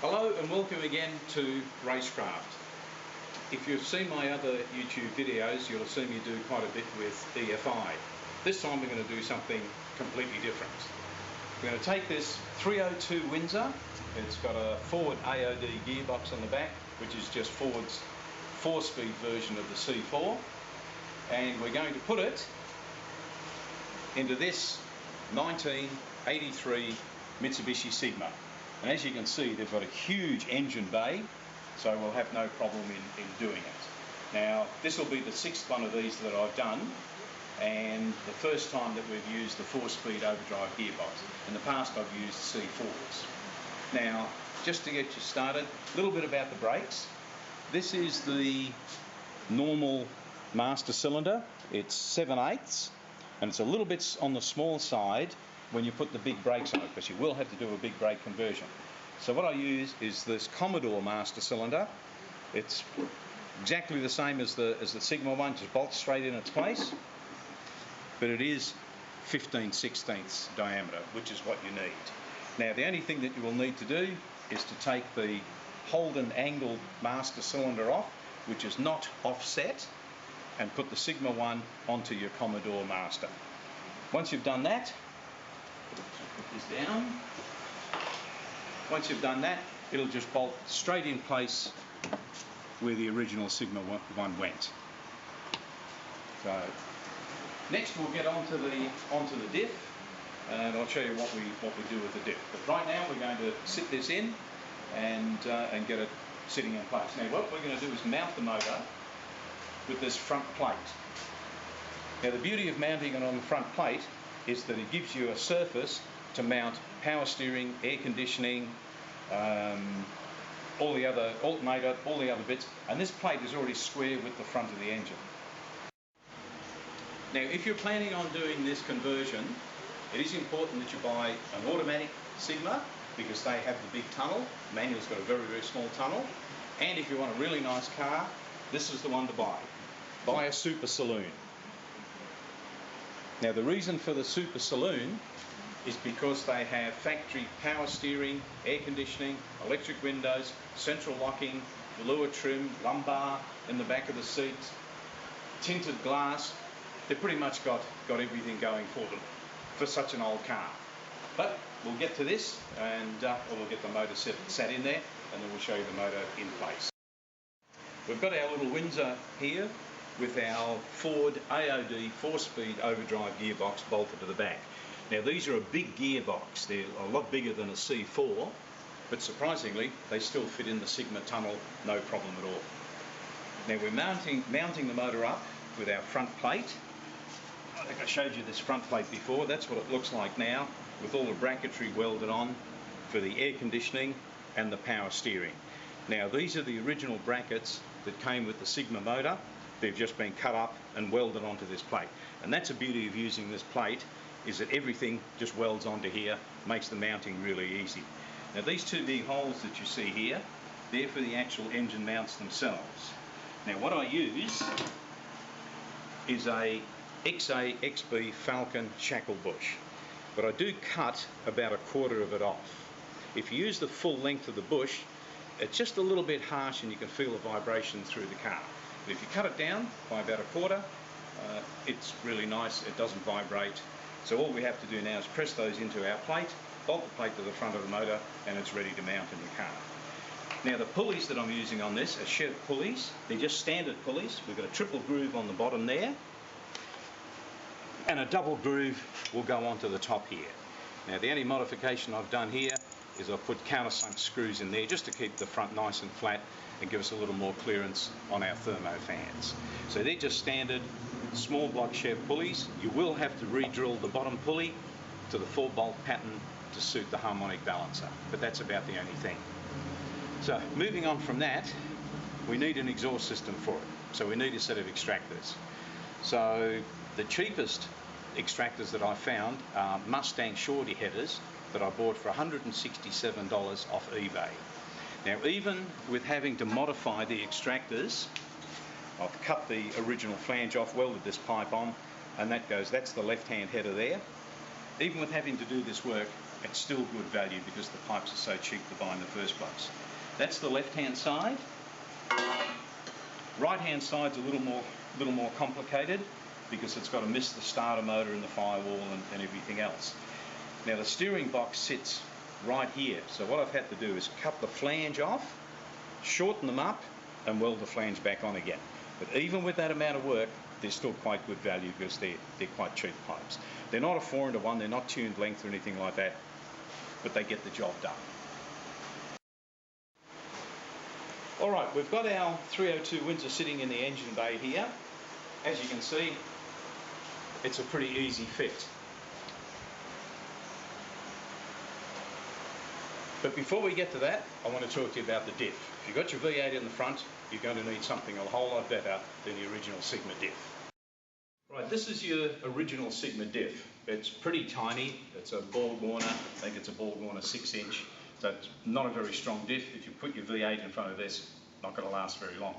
Hello and welcome again to Racecraft. If you've seen my other YouTube videos, you'll have seen me do quite a bit with EFI. This time we're going to do something completely different. We're going to take this 302 Windsor. It's got a Ford AOD gearbox on the back, which is just Ford's 4-speed version of the C4. And we're going to put it into this 1983 Mitsubishi Sigma. And as you can see, they've got a huge engine bay, so we'll have no problem in doing it. Now, this will be the 6th one of these that I've done, and the first time that we've used the 4-speed overdrive gearbox. In the past I've used C4s. Now, just to get you started, a little bit about the brakes. This is the normal master cylinder. It's 7/8, and it's a little bit on the small side when you put the big brakes on it, because you will have to do a big brake conversion. So what I use is this Commodore master cylinder. It's exactly the same as the Sigma one, just bolts straight in its place, but it is 15/16 diameter, which is what you need. Now, the only thing that you will need to do is to take the Holden angled master cylinder off, which is not offset, and put the Sigma one onto your Commodore master. Once you've done that, put this down. Once you've done that, it'll just bolt straight in place where the original Sigma one went. So next we'll get onto the diff, and I'll show you what we do with the diff. But right now we're going to sit this in and get it sitting in place. Now what we're going to do is mount the motor with this front plate. Now the beauty of mounting it on the front plate is that it gives you a surface to mount power steering, air conditioning, all the other alternator, all the other bits, and this plate is already square with the front of the engine. Now if you're planning on doing this conversion, it is important that you buy an automatic Sigma, because they have the big tunnel. Manual's got a very, very small tunnel. And if you want a really nice car, this is the one to buy. Buy a Super Saloon. Now the reason for the Super Saloon is because they have factory power steering, air conditioning, electric windows, central locking, velour trim, lumbar in the back of the seats, tinted glass. They've pretty much got everything going for them for such an old car. But we'll get to this, and we'll get the motor sat in there, and then we'll show you the motor in place. We've got our little Windsor here with our Ford AOD 4-speed overdrive gearbox bolted to the back. Now these are a big gearbox. They're a lot bigger than a C4, but surprisingly they still fit in the Sigma tunnel, no problem at all. Now we're mounting the motor up with our front plate. I think I showed you this front plate before. That's what it looks like now, with all the bracketry welded on for the air conditioning and the power steering. Now these are the original brackets that came with the Sigma motor. They've just been cut up and welded onto this plate. And that's the beauty of using this plate, is that everything just welds onto here, makes the mounting really easy. Now these two big holes that you see here, they're for the actual engine mounts themselves. Now what I use is a XA-XB Falcon shackle bush, but I do cut about a quarter of it off. If you use the full length of the bush, it's just a little bit harsh and you can feel the vibration through the car. But if you cut it down by about a quarter, it's really nice, it doesn't vibrate. So all we have to do now is press those into our plate, bolt the plate to the front of the motor, and it's ready to mount in the car. Now the pulleys that I'm using on this are Chev pulleys. They're just standard pulleys. We've got a triple groove on the bottom there, and a double groove will go onto the top here. Now the only modification I've done here is I've put countersunk screws in there just to keep the front nice and flat and give us a little more clearance on our thermo fans. So they're just standard small block Chev pulleys. You will have to re-drill the bottom pulley to the 4-bolt pattern to suit the harmonic balancer, but that's about the only thing. So moving on from that, we need an exhaust system for it. So we need a set of extractors. So the cheapest extractors that I found are Mustang Shorty headers that I bought for $167 off eBay. Now even with having to modify the extractors, I've cut the original flange off, welded this pipe on, and that's the left-hand header there. Even with having to do this work, it's still good value because the pipes are so cheap to buy in the first place. That's the left-hand side. Right-hand side's a little more complicated because it's got to miss the starter motor and the firewall and everything else. Now the steering box sits right here, so what I've had to do is cut the flange off, shorten them up, and weld the flange back on again. But even with that amount of work, they're still quite good value because they're quite cheap pipes. They're not a 4-into-1, they're not tuned length or anything like that, but they get the job done. Alright, we've got our 302 Windsor sitting in the engine bay here. As you can see, it's a pretty easy fit. But before we get to that, I want to talk to you about the diff. If you've got your V8 in the front, you're going to need something a whole lot better than the original Sigma diff. Right, this is your original Sigma diff. It's pretty tiny. It's a Borg-Warner. I think it's a Borg-Warner 6-inch. So it's not a very strong diff. If you put your V8 in front of this, not going to last very long.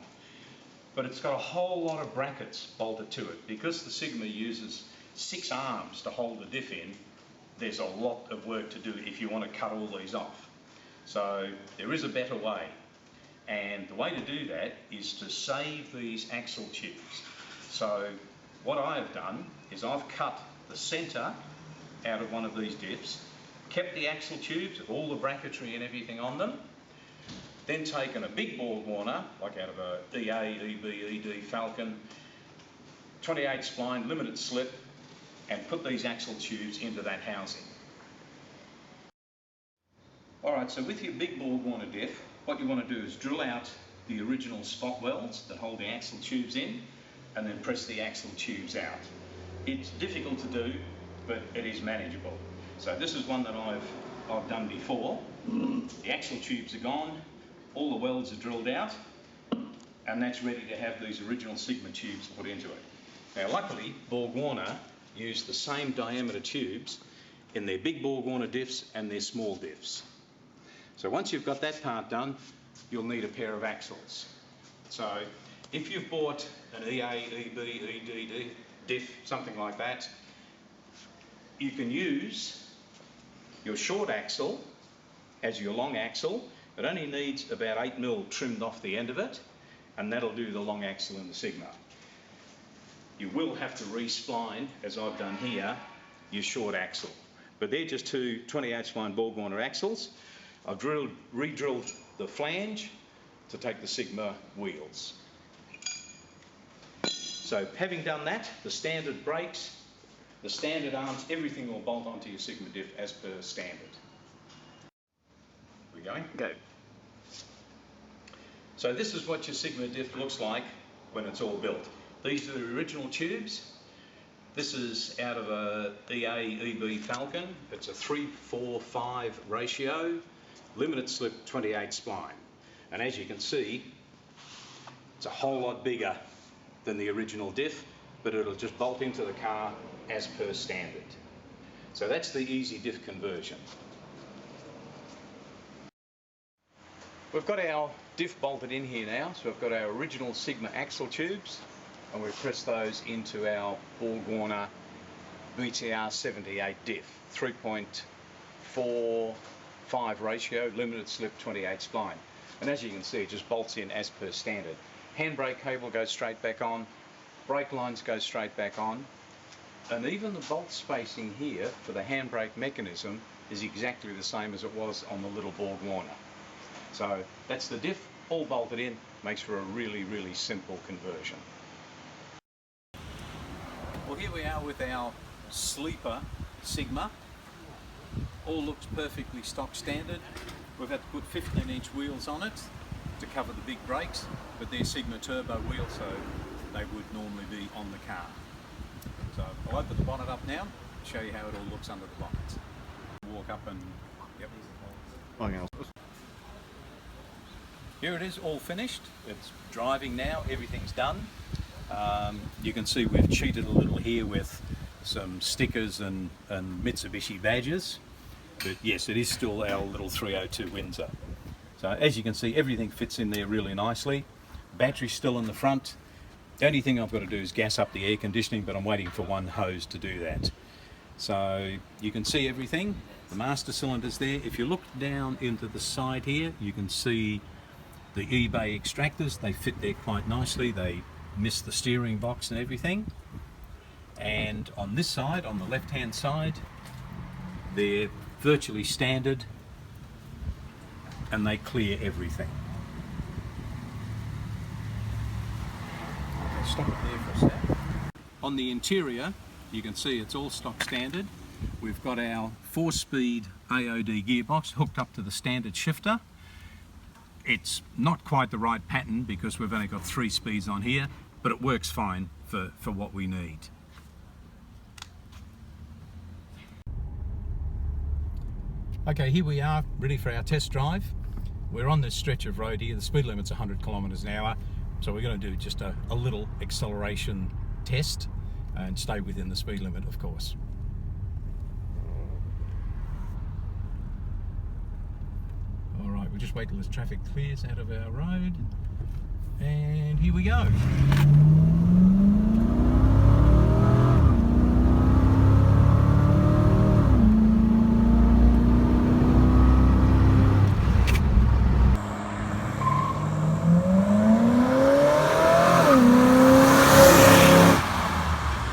But it's got a whole lot of brackets bolted to it. Because the Sigma uses 6 arms to hold the diff in, there's a lot of work to do if you want to cut all these off. So there is a better way. And the way to do that is to save these axle tubes. So what I have done is I've cut the centre out of one of these diffs, kept the axle tubes with all the bracketry and everything on them, then taken a big Borg-Warner, like out of a EA, EB, ED Falcon, 28 spline, limited slip, and put these axle tubes into that housing. Alright, so with your big Borg-Warner diff, what you want to do is drill out the original spot welds that hold the axle tubes in, and then press the axle tubes out. It's difficult to do, but it is manageable. So this is one that I've done before. The axle tubes are gone, all the welds are drilled out, and that's ready to have these original Sigma tubes put into it. Now luckily, Borg-Warner use the same diameter tubes in their big Borg-Warner diffs and their small diffs. So once you've got that part done, you'll need a pair of axles. So if you've bought an EA, EB, ED diff, something like that, you can use your short axle as your long axle. It only needs about 8mm trimmed off the end of it, and that'll do the long axle in the Sigma. You will have to re-spline, as I've done here, your short axle. But they're just two 28 spline Borg-Warner axles. I've re-drilled the flange to take the Sigma wheels. So having done that, the standard brakes, the standard arms, everything will bolt onto your Sigma diff as per standard. We going? Go. So this is what your Sigma diff looks like when it's all built. These are the original tubes. This is out of a EA EB Falcon. It's a 3:4:5 ratio, limited slip 28 spline. And as you can see, it's a whole lot bigger than the original diff, but it'll just bolt into the car as per standard. So that's the easy diff conversion. We've got our diff bolted in here now, so we've got our original Sigma axle tubes, and we've pressed those into our Borg-Warner BTR 78 diff, 3:4:5 ratio, limited slip 28 spline. And as you can see, it just bolts in as per standard. Handbrake cable goes straight back on, brake lines go straight back on, and even the bolt spacing here for the handbrake mechanism is exactly the same as it was on the little Borg-Warner. So that's the diff, all bolted in, makes for a really, really simple conversion. Well, here we are with our sleeper Sigma. All looks perfectly stock standard. We've had to put 15-inch wheels on it to cover the big brakes, but they're Sigma turbo wheels, so they would normally be on the car. So I'll open the bonnet up now, show you how it all looks under the bonnet. Walk up and, yep. Here it is, all finished. It's driving now, everything's done. You can see we've cheated a little here with some stickers and Mitsubishi badges. But yes, it is still our little 302 Windsor. So as you can see, everything fits in there really nicely. Battery's still in the front. The only thing I've got to do is gas up the air conditioning, but I'm waiting for one hose to do that. So you can see everything. The master cylinder's there. If you look down into the side here, you can see the eBay extractors. They fit there quite nicely. They miss the steering box and everything. And on this side, on the left-hand side, they're virtually standard and they clear everything. Okay, stop it there for a sec. On the interior, you can see it's all stock standard. We've got our 4-speed AOD gearbox hooked up to the standard shifter. It's not quite the right pattern because we've only got 3 speeds on here, but it works fine for what we need. Okay, here we are, ready for our test drive. We're on this stretch of road here. The speed limit's 100 kilometres an hour, so we're going to do just a little acceleration test and stay within the speed limit, of course. All right, we'll just wait till this traffic clears out of our road, and here we go.